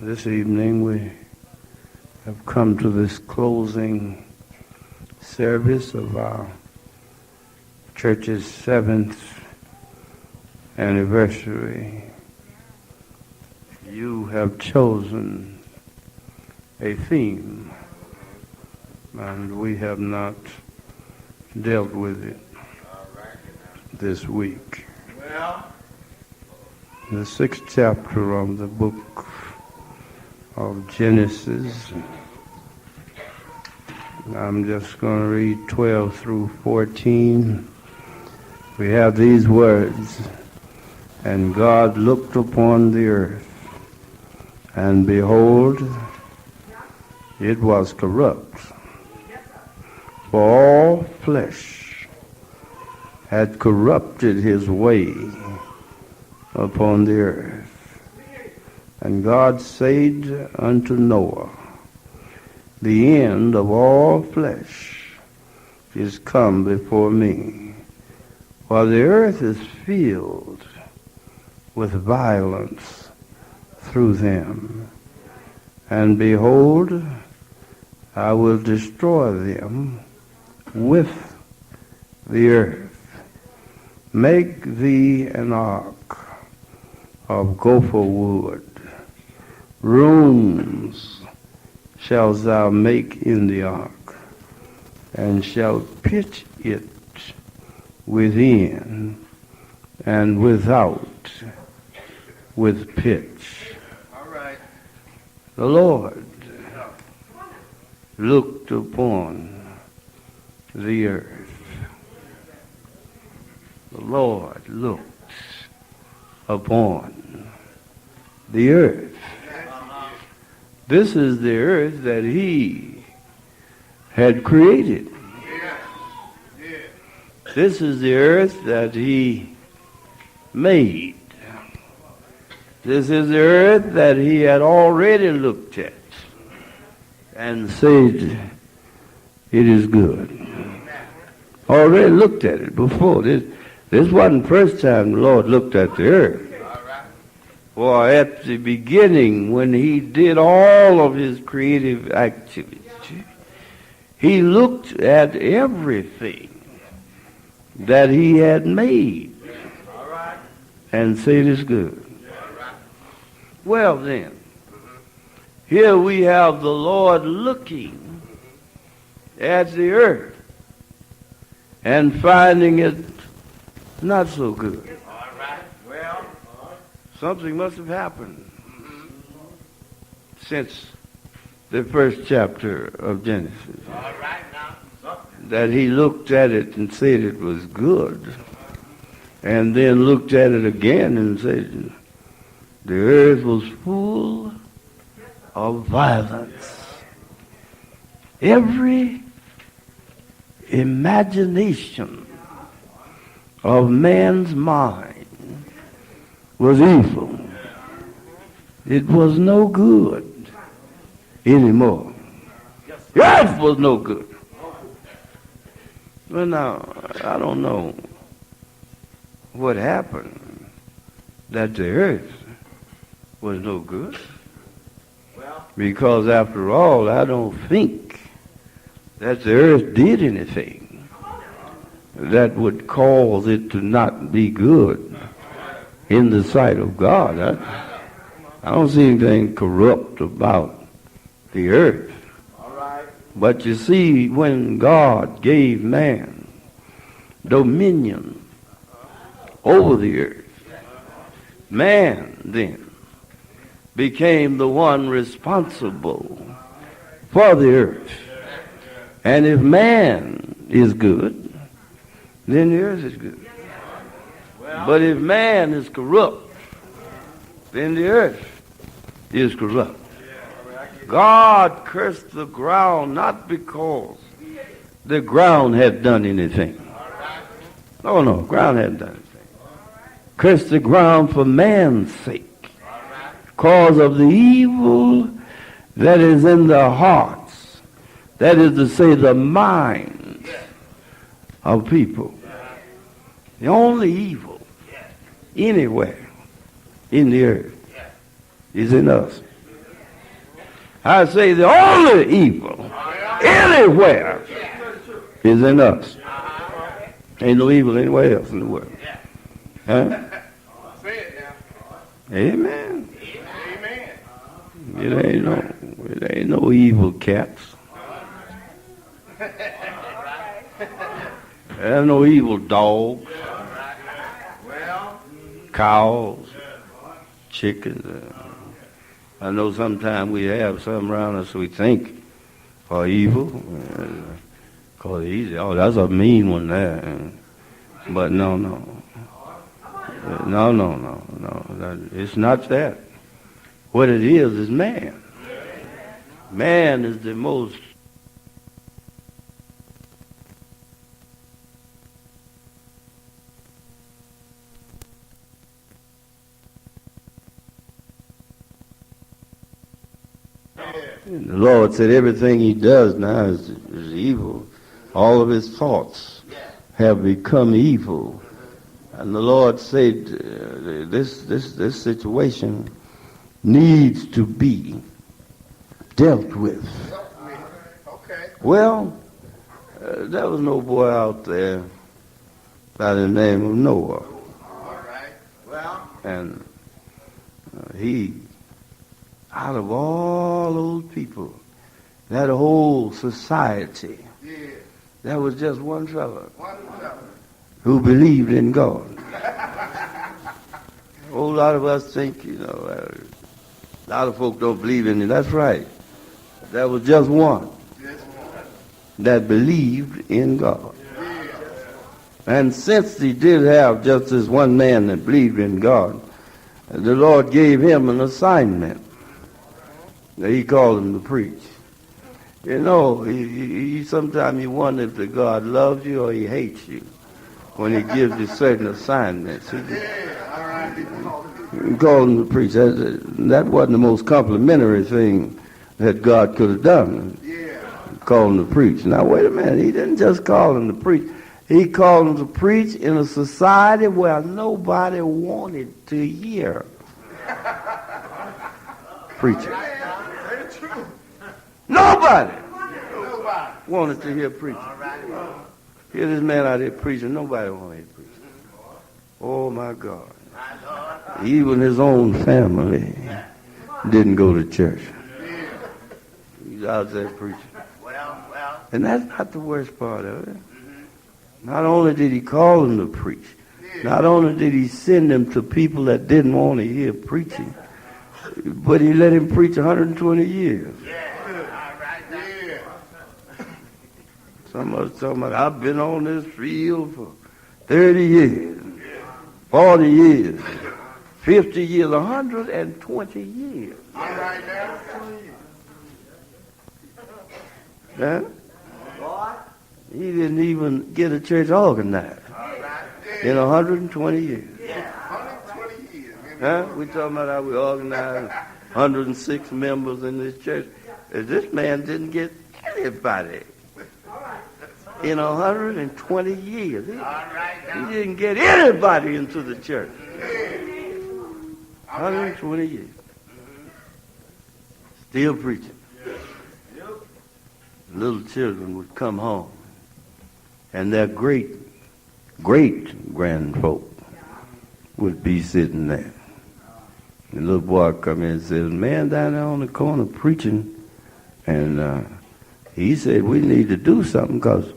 This evening we have come to this closing service of our church's 7th anniversary. You have chosen a theme, and we have not dealt with it this week. The 6th chapter of the book of Genesis. I'm just going to read 12 through 14. We have these words, "And God looked upon the earth, and behold, it was corrupt, for all flesh had corrupted his way upon the earth. And God said unto Noah, the end of all flesh is come before me, for the earth is filled with violence through them. And behold, I will destroy them with the earth. Make thee an ark of gopher wood. Rooms shalt thou make in the ark, and shalt pitch it within and without with pitch." All right. The Lord looked upon the earth. The Lord looked upon the earth. This is the earth that he had created. This is the earth that he made. This is the earth that he had already looked at and said, it is good. Already looked at it before. This wasn't the first time the Lord looked at the earth. For at the beginning, when he did all of his creative activity, he looked at everything that he had made and said it's good. Well then, here we have the Lord looking at the earth and finding it not so good. Something must have happened since the first chapter of Genesis. That he looked at it and said it was good, and then looked at it again and said the earth was full of violence. Every imagination of man's mind was evil. It was no good anymore. The earth was no good. Well, now, I don't know what happened that the earth was no good. Because after all, I don't think that the earth did anything that would cause it to not be good in the sight of God. I don't see anything corrupt about the earth. But you see, when God gave man dominion over the earth, man then became the one responsible for the earth. And if man is good, then the earth is good. But if man is corrupt, then the earth is corrupt. God cursed the ground not because the ground had done anything. No, ground hadn't done anything. Cursed the ground for man's sake, because of the evil that is in the hearts, that is to say, the minds of people. The only evil anywhere in the earth is in us. I say the only evil anywhere is in us. Ain't no evil anywhere else in the world. Huh? Amen. It ain't no evil cats. There's no evil dogs, cows, chickens. I know sometimes we have some around us we think are evil. Cause easy. Oh, that's a mean one there. But no. It's not that. What it is man. Man is the most the Lord said everything he does now is evil. All of his thoughts have become evil. And the Lord said this situation needs to be dealt with. Well, there was no boy out there by the name of Noah. And he, out of all those people, that whole society, there was just one fellow who believed in God. A whole lot of us think, a lot of folk don't believe in it. That's right. There was just one that believed in God. And since he did have just this one man that believed in God, the Lord gave him an assignment. He called him to preach. Sometimes you wonder if the God loves you or he hates you when he gives you certain assignments. He called him to preach. That wasn't the most complimentary thing that God could have done. He called him to preach. Now, wait a minute. He didn't just call him to preach. He called him to preach in a society where nobody wanted to hear preaching. Nobody wanted to hear preaching. Here this man out there preaching. Nobody wanted to hear preaching. Oh, my God. Even his own family didn't go to church. He's out there preaching. And that's not the worst part of it. Not only did he call him to preach, not only did he send him to people that didn't want to hear preaching, but he let him preach 120 years. Some of us talking about, I've been on this field for 30 years, 40 years, 50 years, 120 years. Huh? He didn't even get a church organized in 120 years. Huh? We talking about how we organized 106 members in this church. This man didn't get anybody in 120 years. He didn't get anybody into the church. 120 years. Still preaching. Little children would come home, and their great-grandfolk would be sitting there. The little boy would come in and says, man down there on the corner preaching, and he said, we need to do something because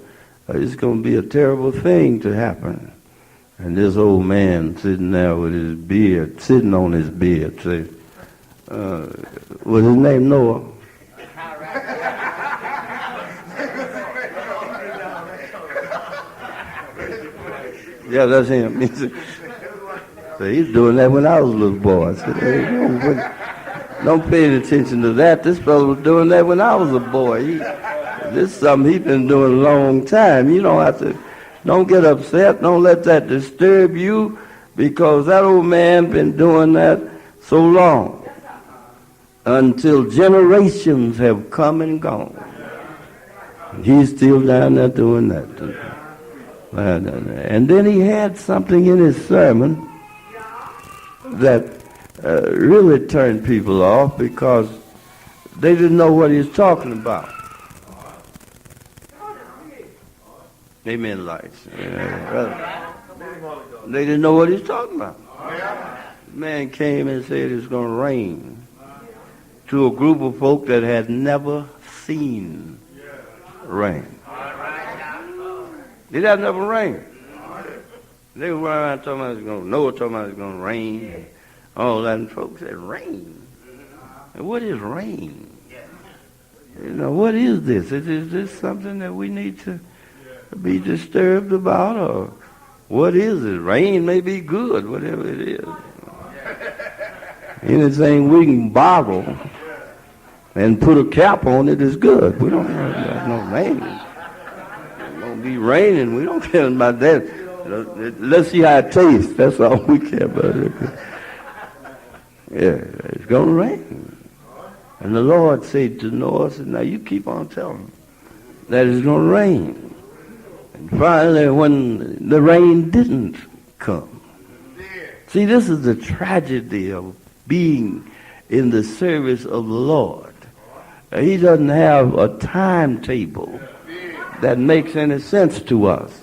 it's going to be a terrible thing to happen. And this old man sitting there with his beard, sitting on his beard, said, was his name Noah? Yeah, that's him. He said, so he's doing that when I was a little boy. I said, hey, don't pay any attention to that. This fellow was doing that when I was a boy. This is something he's been doing a long time. You don't have to, don't get upset. Don't let that disturb you because that old man been doing that so long until generations have come and gone. He's still down there doing that. And then he had something in his sermon that really turned people off because They didn't know what he was talking about. Amen, lights. They didn't know what he was talking about. The man came and said it was going to rain to a group of folk that had never seen rain. It had never rained. They were around talking about it was going to, Noah talking about it was going to rain, and all that, and folks said, rain? And what is rain? You know, what is this? Is this something that we need to be disturbed about, or what is it? Rain may be good, whatever it is. Anything we can bottle and put a cap on it is good. We don't have no rain. It's going to be raining. We don't care about that. Let's see how it tastes. That's all we care about. Yeah, it's going to rain. And the Lord said to Noah, now you keep on telling them that it's going to rain. And finally, when the rain didn't come. See, this is the tragedy of being in the service of the Lord. He doesn't have a timetable that makes any sense to us.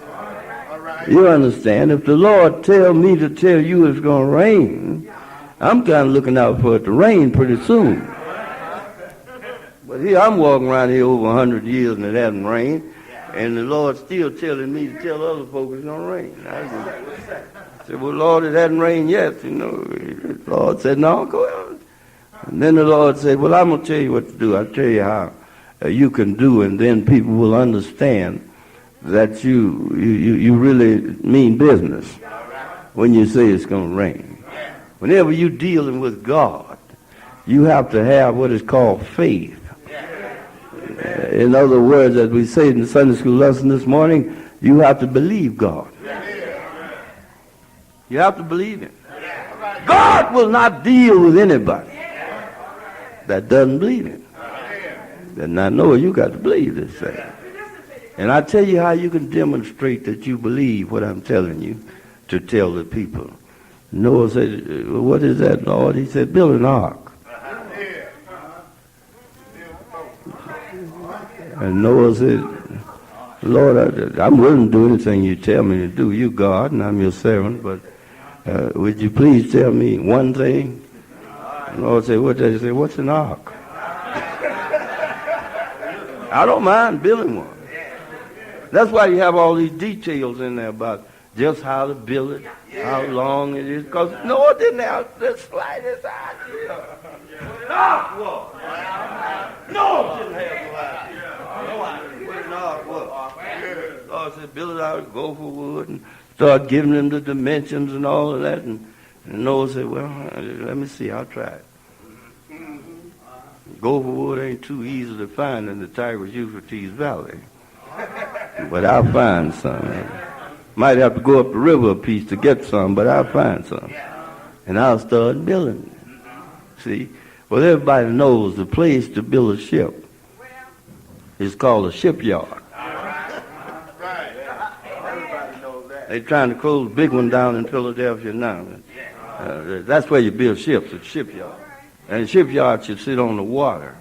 You understand? If the Lord tell me to tell you it's going to rain, I'm kind of looking out for it to rain pretty soon. But here I'm walking around here over 100 years and it hasn't rained, and the Lord's still telling me to tell other folks it's going to rain. I said, well, Lord, it hasn't rained yet. You know, the Lord said, no, go ahead. And then the Lord said, well, I'm going to tell you what to do. I'll tell you how you can do, and then people will understand that you really mean business when you say it's going to rain. Whenever you're dealing with God, you have to have what is called faith. In other words, as we say in the Sunday school lesson this morning, you have to believe God. You have to believe Him. God will not deal with anybody that doesn't believe Him. Then I know you got to believe this thing. And I tell you how you can demonstrate that you believe what I'm telling you to tell the people. Noah said, well, what is that, Lord? He said, build an ark. And Noah said, Lord, I'm willing to do anything you tell me to do. You God, and I'm your servant, but would you please tell me one thing? And Lord said, what did he say? What's an ark? I don't mind building one. That's why you have all these details in there about just how to build it, how long it is, because Noah didn't have the slightest idea what an ark was. Noah didn't have no idea what an ark was. Lord said, build it out, go for wood, and start giving them the dimensions and all of that. And Noah said, well, let me see, I'll try it. Go for wood ain't too easy to find in the Tigris-Euphrates Valley. But I'll find some. Might have to go up the river a piece to get some, but I'll find some. And I'll start building. See? Well, everybody knows the place to build a ship is called a shipyard. They're trying to close a big one down in Philadelphia now. That's where you build ships, a shipyard. And a shipyard should sit on the water.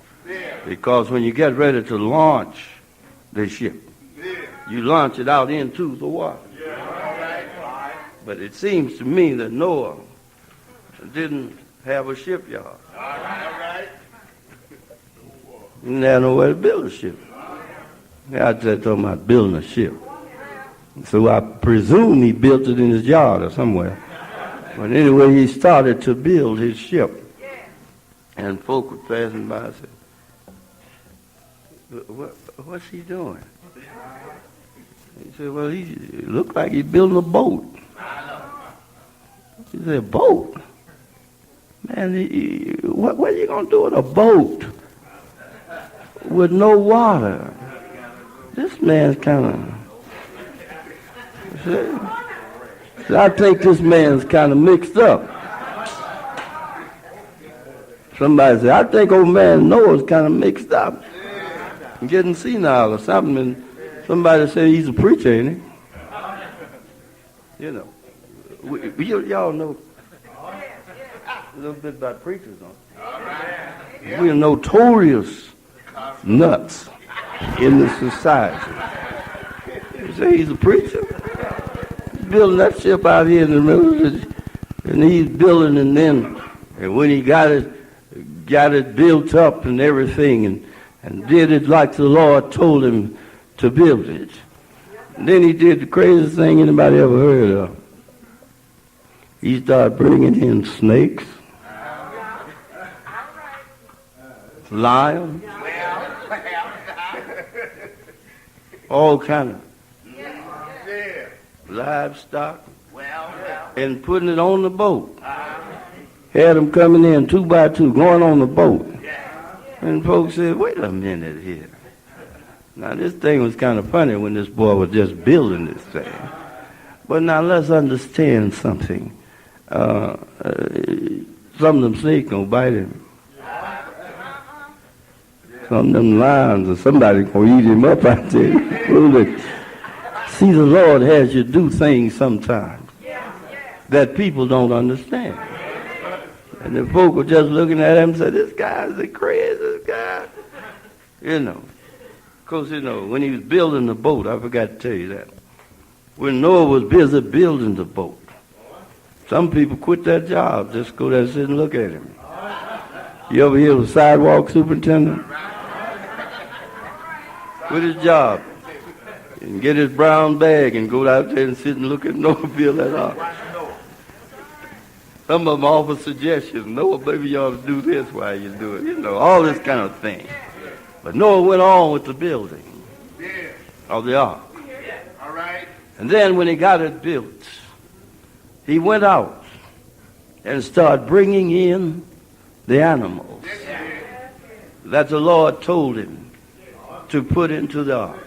Because when you get ready to launch the ship, you launch it out into the water. But it seems to me that Noah didn't have a shipyard. He didn't have nowhere to build a ship. God said talking about building a ship. So I presume he built it in his yard or somewhere. But anyway, he started to build his ship. And folk would pass him by and say, what's he doing? He said, well, he looked like he's building a boat. He said, a boat? Man, what are you going to do with a boat with no water? This man's kind of... I think this man's kind of mixed up. Somebody said, I think old man Noah's kind of mixed up. Getting senile or something. And somebody said he's a preacher, ain't he? You know. Y'all know a little bit about preachers, don't you? We're notorious nuts in the society. You say he's a preacher? He's building that ship out here in the middle, and he's building, and when he got it built up and everything, and did it like the Lord told him to build it. And then he did the craziest thing anybody ever heard of. He started bringing in snakes, lions, all kind of livestock, and putting it on the boat. Had them coming in 2 by 2, going on the boat. And folks said, wait a minute here. Now this thing was kind of funny when this boy was just building this thing. But now let's understand something. Some of them snakes gonna bite him. Some of them lions or somebody gonna eat him up out there. See, the Lord has you do things sometimes that people don't understand. And the folk were just looking at him and said, this guy's the craziest guy. You know. Of course, when he was building the boat, I forgot to tell you that. When Noah was busy building the boat, some people quit their job, just go there and sit and look at him. You ever hear of a sidewalk superintendent? Quit his job and get his brown bag and go out there and sit and look at Noah build that ark. Some of them offer suggestions. Noah, maybe you ought to do this while you do it. All this kind of thing. But Noah went on with the building of the ark. All right. And then when he got it built, he went out and started bringing in the animals that the Lord told him to put into the ark.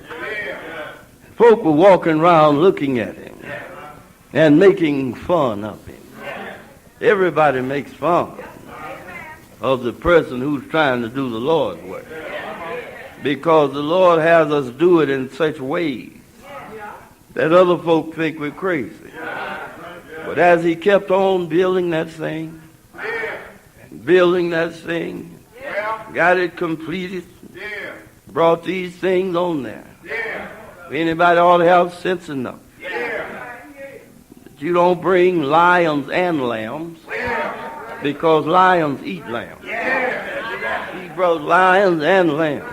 Folk were walking around looking at him and making fun of him. Everybody makes fun of the person who's trying to do the Lord's work, because the Lord has us do it in such ways that other folk think we're crazy. But as he kept on building that thing, got it completed, brought these things on there. Anybody ought to have sense enough. You don't bring lions and lambs, because lions eat lambs. He brought lions and lambs.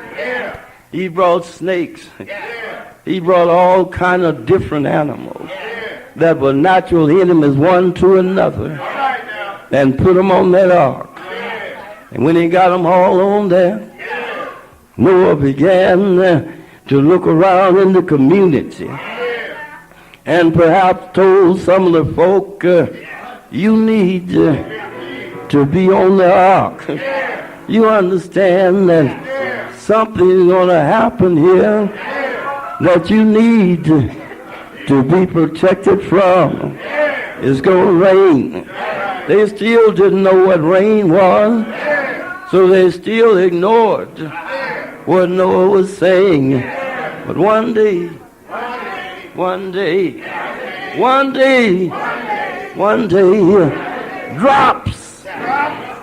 He brought snakes. He brought all kind of different animals that were natural enemies one to another, and put them on that ark. And when he got them all on there, Noah began to look around in the community, and perhaps told some of the folk, you need to be on the ark. You understand that something's going to happen here that you need to be protected from. It's going to rain. They still didn't know what rain was, so they still ignored what Noah was saying. But one day, drops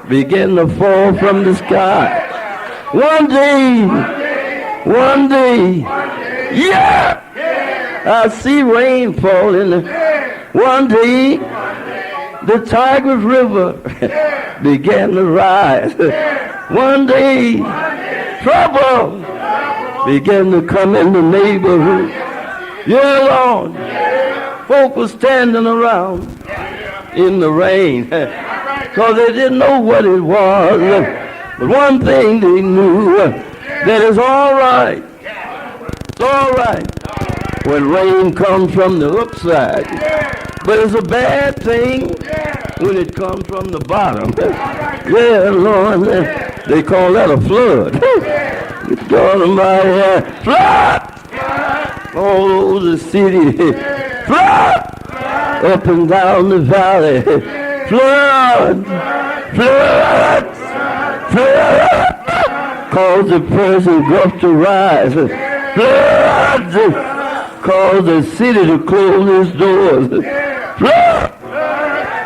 began to fall from the sky. One day, I see rain falling. One day, the Tigris River began to rise. One day, trouble began to come in the neighborhood. Yeah, Lord. Folk were standing around in the rain because they didn't know what it was. But one thing they knew, that it's all right. It's all right when rain comes from the upside. But it's a bad thing when it comes from the bottom. Yeah, Lord. They call that a flood. It's talking about flood all over the city. Flood up and down the valley. Flood. Cause the person up to rise. Flood. Cause the city to close its doors. Flood.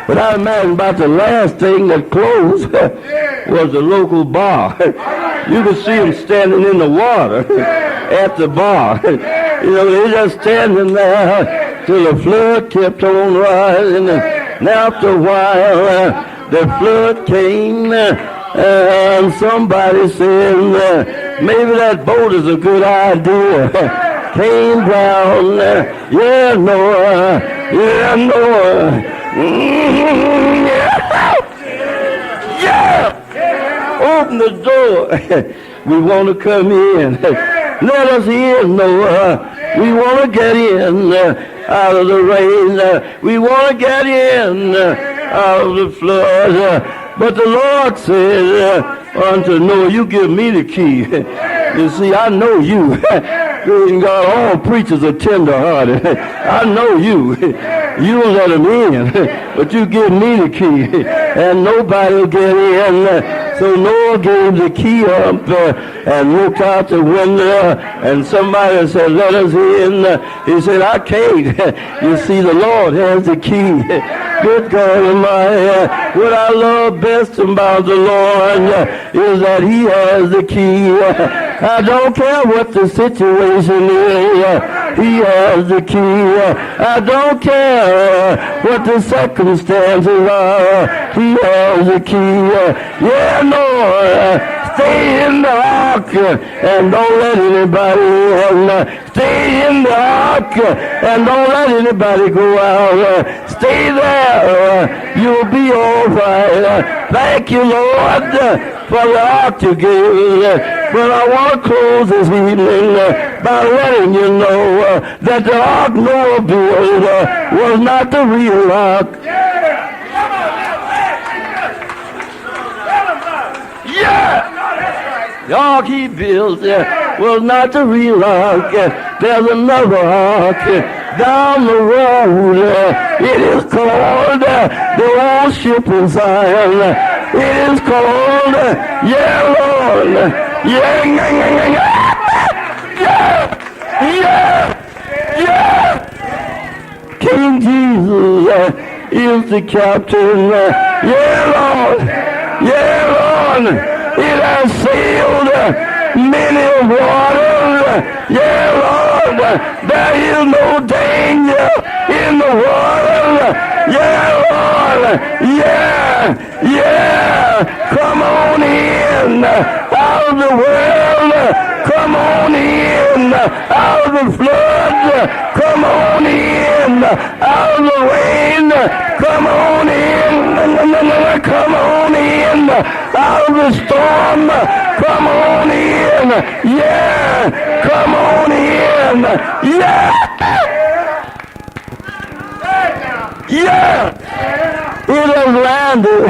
But I imagine about the last thing that closed was the local bar. You could see them standing in the water at the bar. You know, they just standing there till the flood kept on rising. And after a while, the flood came, and somebody said, maybe that boat is a good idea. Came down, yeah, Noah, yeah, Noah. Yeah! Open the door. We want to come in. Let us in, Noah. We want to get in out of the rain. We want to get in out of the flood. But the Lord said unto Noah, you give me the key. You see, I know you. God, all preachers are tender-hearted. I know you. You'll let them in, but you give me the key, and nobody will get in. So Noah gave the key up and looked out the window, and somebody said, let us in. He said, I can't. You see, the Lord has the key. Good God Almighty, what I love best about the Lord is that he has the key. I don't care what the situation is, he has the key. I don't care what the circumstances are, he has the key. Yeah, Lord, stay in the ark and don't let anybody in. Stay in the ark and don't let anybody go out. Stay there, you'll be all right. Thank you, Lord, for the ark you gave. But I want to close this evening by letting you know that the ark Noah built was not the real ark. Yeah! The ark he built was not the real ark. There's another ark down the road. It is called the old ship in Zion. It is called, yeah, Lord. Yeah, yeah, yeah, yeah, yeah. King Jesus is the captain. Yeah, Lord. Yeah, Lord. It has sailed many waters. Yeah, Lord. There is no danger in the water. Yeah, Lord. Yeah, yeah. Come on in. Out of the world, come on in. Out of the flood, come on in. Out of the rain, come on in. Come on in. Out of the storm, come on in. Yeah, come on in. Yeah. Yeah. It has landed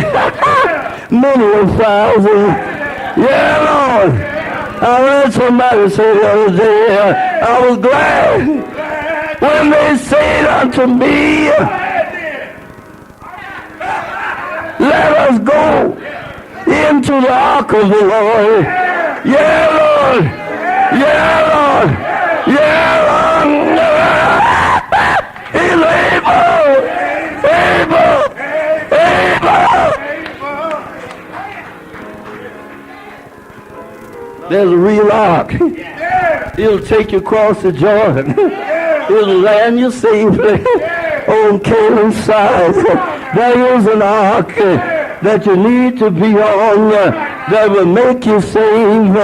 many a thousand. Yeah, Lord. I heard somebody say the other day, I was glad when they said unto me, let us go into the ark of the Lord. Yeah, Lord. Yeah, Lord. Yeah, Lord. He's able. Able. There's a real ark. It'll take you across the Jordan. It'll land you safely on Canaan's side. There is an ark that you need to be on that will make you safe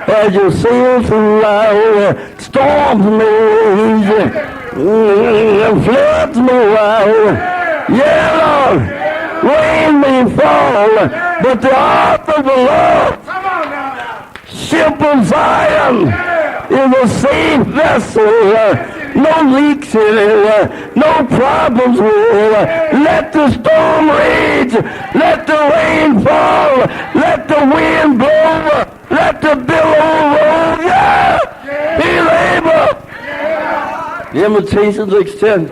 as you sail through life. Storms may rage, floods may rise. Yeah, Lord, rain may fall, but the ark of the Lord, ship of Zion, is a safe vessel. No leaks in it, no problems with it. Let the storm rage, let the rain fall, let the wind blow, let the billow roll. Yeah, he's able. The invitations extend.